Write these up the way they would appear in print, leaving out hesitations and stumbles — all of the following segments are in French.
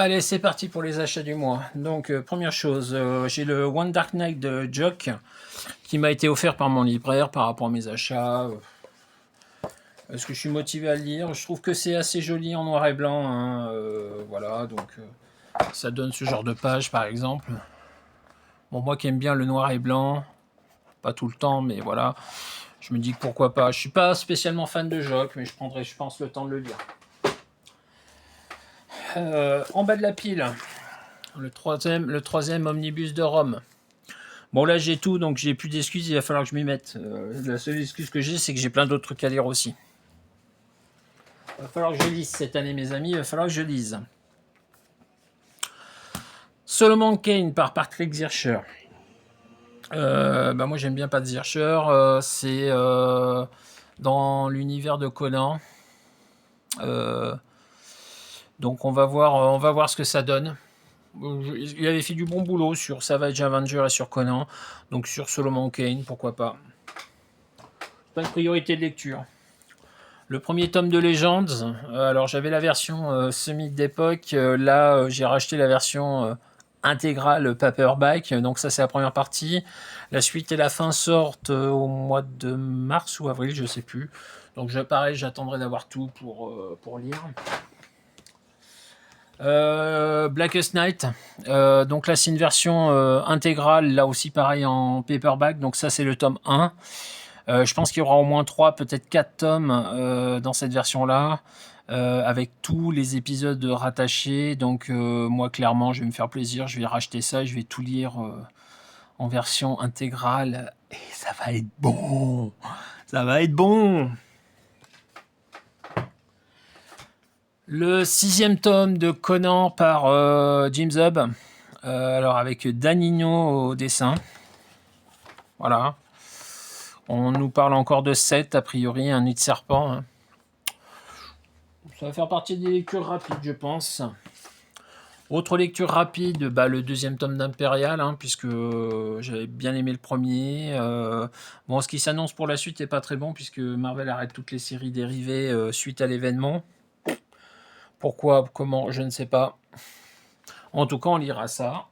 Allez, c'est parti pour les achats du mois. Donc, première chose, j'ai le One Dark Knight de Jock qui m'a été offert par mon libraire par rapport à mes achats. Est-ce que je suis motivé à le lire? Je trouve que c'est assez joli en noir et blanc, hein, voilà, donc ça donne ce genre de page par exemple. Bon, moi qui aime bien le noir et blanc, pas tout le temps, mais voilà, je me dis que pourquoi pas. Je suis pas spécialement fan de Jock, mais je prendrai, je pense, le temps de le lire. En bas de la pile, le troisième omnibus de Rome. Bon, là j'ai tout, donc j'ai plus d'excuses, il va falloir que je m'y mette. La seule excuse que j'ai, c'est que j'ai plein d'autres trucs à lire aussi. Il va falloir que je lise cette année, mes amis, il va falloir que je lise. Solomon Kane par Patrick Zircher. Moi j'aime bien Pat Zircher, c'est dans l'univers de Conan. Donc on va voir ce que ça donne. Il avait fait du bon boulot sur Savage Avenger et sur Conan, donc sur Solomon Kane, pourquoi pas. Pas de priorité de lecture. Le premier tome de Legends, alors j'avais la version semi d'époque, là j'ai racheté la version intégrale paperback, donc ça c'est la première partie. La suite et la fin sortent au mois de mars ou avril, je sais plus. Donc pareil, j'attendrai d'avoir tout pour lire. Blackest Night, donc là c'est une version intégrale, là aussi pareil en paperback, donc ça c'est le tome 1. Je pense qu'il y aura au moins 3, peut-être 4 tomes dans cette version-là, avec tous les épisodes rattachés. Donc moi, clairement, je vais me faire plaisir, je vais racheter ça, je vais tout lire en version intégrale. Et ça va être bon. Ça va être bon. Le 6e tome de Conan par Jim Zub. Alors avec Danino au dessin. Voilà. On nous parle encore de 7, a priori, un nid de serpent. Hein. Ça va faire partie des lectures rapides, je pense. Autre lecture rapide, le 2e tome d'Impérial, hein, puisque j'avais bien aimé le premier. Bon, ce qui s'annonce pour la suite n'est pas très bon, puisque Marvel arrête toutes les séries dérivées suite à l'événement. Pourquoi, comment, je ne sais pas. En tout cas, on lira ça.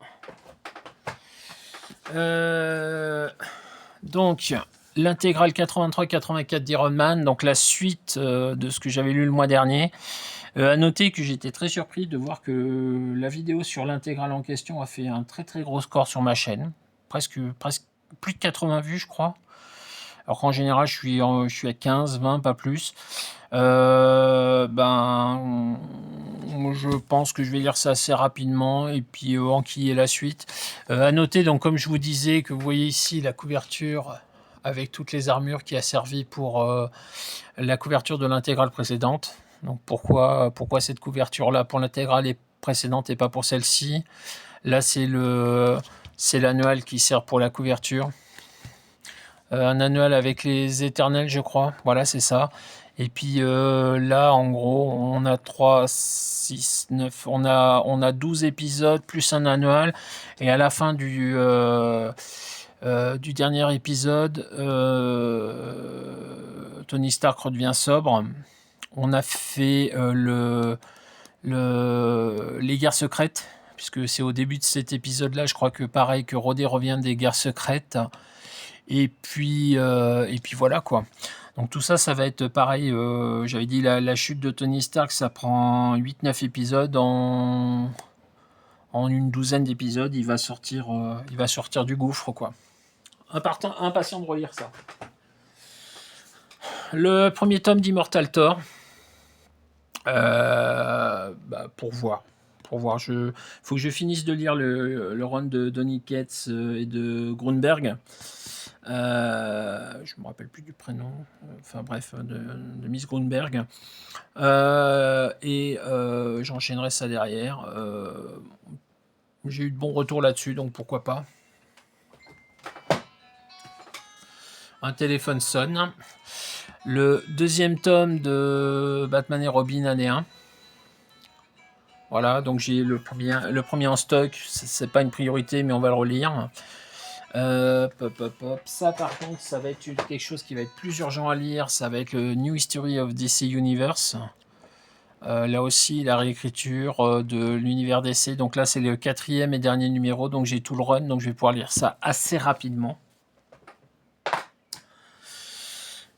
Donc, l'intégrale 83-84 d'Iron Man, donc la suite de ce que j'avais lu le mois dernier. À noter que j'étais très surpris de voir que la vidéo sur l'intégrale en question a fait un très très gros score sur ma chaîne. Presque plus de 80 vues, je crois. Alors qu'en général, je suis à 15, 20, pas plus. Je pense que je vais lire ça assez rapidement et puis enquiller la suite. À noter, donc, comme je vous disais, que vous voyez ici la couverture avec toutes les armures qui a servi pour la couverture de l'intégrale précédente. Donc pourquoi cette couverture-là pour l'intégrale précédente et pas pour celle-ci? Là, c'est l'annual qui sert pour la couverture. Un annual avec les éternels, je crois. Voilà, c'est ça. Et puis là, en gros, on a 3, 6, 9, on a 12 épisodes plus un annual. Et à la fin du dernier épisode, Tony Stark redevient sobre. On a fait les guerres secrètes, puisque c'est au début de cet épisode-là, je crois que pareil que Rodé revient des guerres secrètes. Et puis voilà quoi. Donc tout ça, ça va être pareil. J'avais dit la chute de Tony Stark, ça prend 8-9 épisodes. En une douzaine d'épisodes, il va sortir du gouffre quoi. Impatient de relire ça. Le premier tome d'Immortal Thor. Pour voir. Faut que je finisse de lire le run de Donny Cates et de Grunberg. Je me rappelle plus du prénom. Enfin bref, de Miss Grunberg. J'enchaînerai ça derrière. J'ai eu de bons retours là-dessus, donc pourquoi pas. Un téléphone sonne. Le 2e tome de Batman et Robin année 1. Voilà, donc j'ai le premier en stock. C'est pas une priorité, mais on va le relire. Ça par contre, ça va être quelque chose qui va être plus urgent à lire. Ça va être le New History of DC Universe. Là aussi, la réécriture de l'univers DC. Donc là, c'est le 4e et dernier numéro. Donc j'ai tout le run. Donc je vais pouvoir lire ça assez rapidement.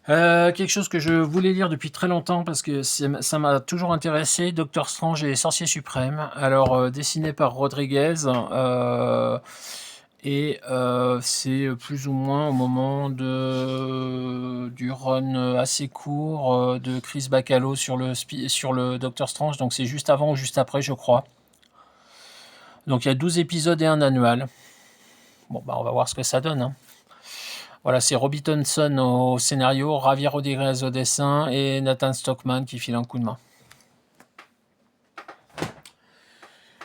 Quelque chose que je voulais lire depuis très longtemps parce que ça m'a toujours intéressé, Doctor Strange et les Sorciers Suprêmes. Alors, dessiné par Rodriguez, c'est plus ou moins au moment du run assez court de Chris Bachalo sur le Doctor Strange, donc c'est juste avant ou juste après, je crois. Donc il y a 12 épisodes et un annual. Bon, bah on va voir ce que ça donne, hein. Voilà, c'est Robbie Thompson au scénario, Javier Rodriguez au dessin et Nathan Stockman qui file un coup de main.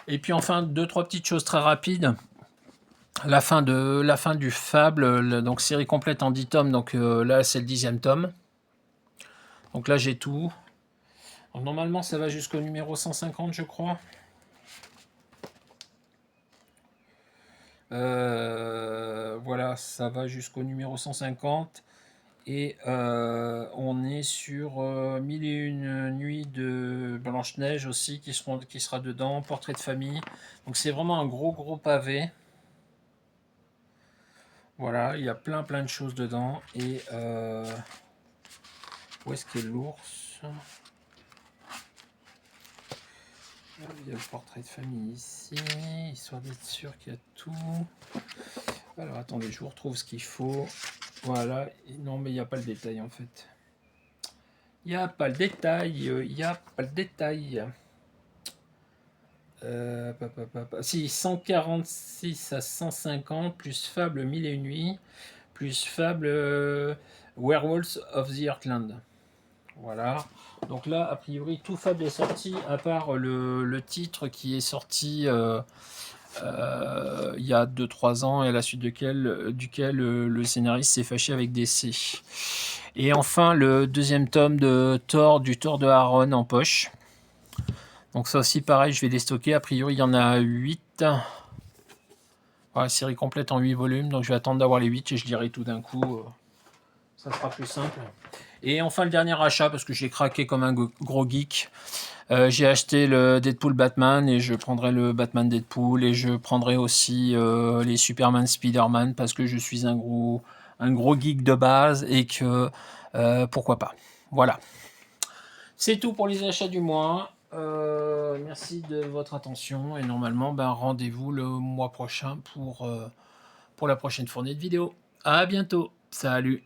Et puis enfin, 2-3 petites choses très rapides. La fin du Fable, donc série complète en 10 tomes, donc là c'est le 10e tome. Donc là j'ai tout. Donc, normalement ça va jusqu'au numéro 150 je crois. Voilà, ça va jusqu'au numéro 150. Et on est sur 1001 nuits de Blanche-Neige aussi qui sera dedans, portrait de famille. Donc c'est vraiment un gros pavé. Voilà, il y a plein de choses dedans. Et où est-ce qu'est l'ours? Il y a le portrait de famille ici, histoire d'être sûr qu'il y a tout. Alors attendez, je vous retrouve ce qu'il faut. Voilà, et non mais il n'y a pas le détail en fait. Il n'y a pas le détail, il n'y a pas le détail. Si, 146 à 150, plus Fable 1001 nuits, plus Fable Werewolves of the Heartland. Voilà. Donc là, a priori, tout Fable est sorti, à part le titre qui est sorti il y a 2-3 ans, et à la suite duquel le scénariste s'est fâché avec DC. Et enfin, le 2e tome de Thor, du Thor de Aaron en poche. Donc ça aussi, pareil, je vais les stocker. A priori, il y en a 8. Voilà, série complète en 8 volumes. Donc je vais attendre d'avoir les 8 et je lirai tout d'un coup. Ça sera plus simple. Et enfin, le dernier achat, parce que j'ai craqué comme un gros geek. J'ai acheté le Deadpool Batman et je prendrai le Batman Deadpool et je prendrai aussi les Superman Spider-Man parce que je suis un gros geek de base et que pourquoi pas. Voilà. C'est tout pour les achats du mois. Merci de votre attention et normalement rendez-vous le mois prochain pour la prochaine fournée de vidéos. À bientôt. Salut.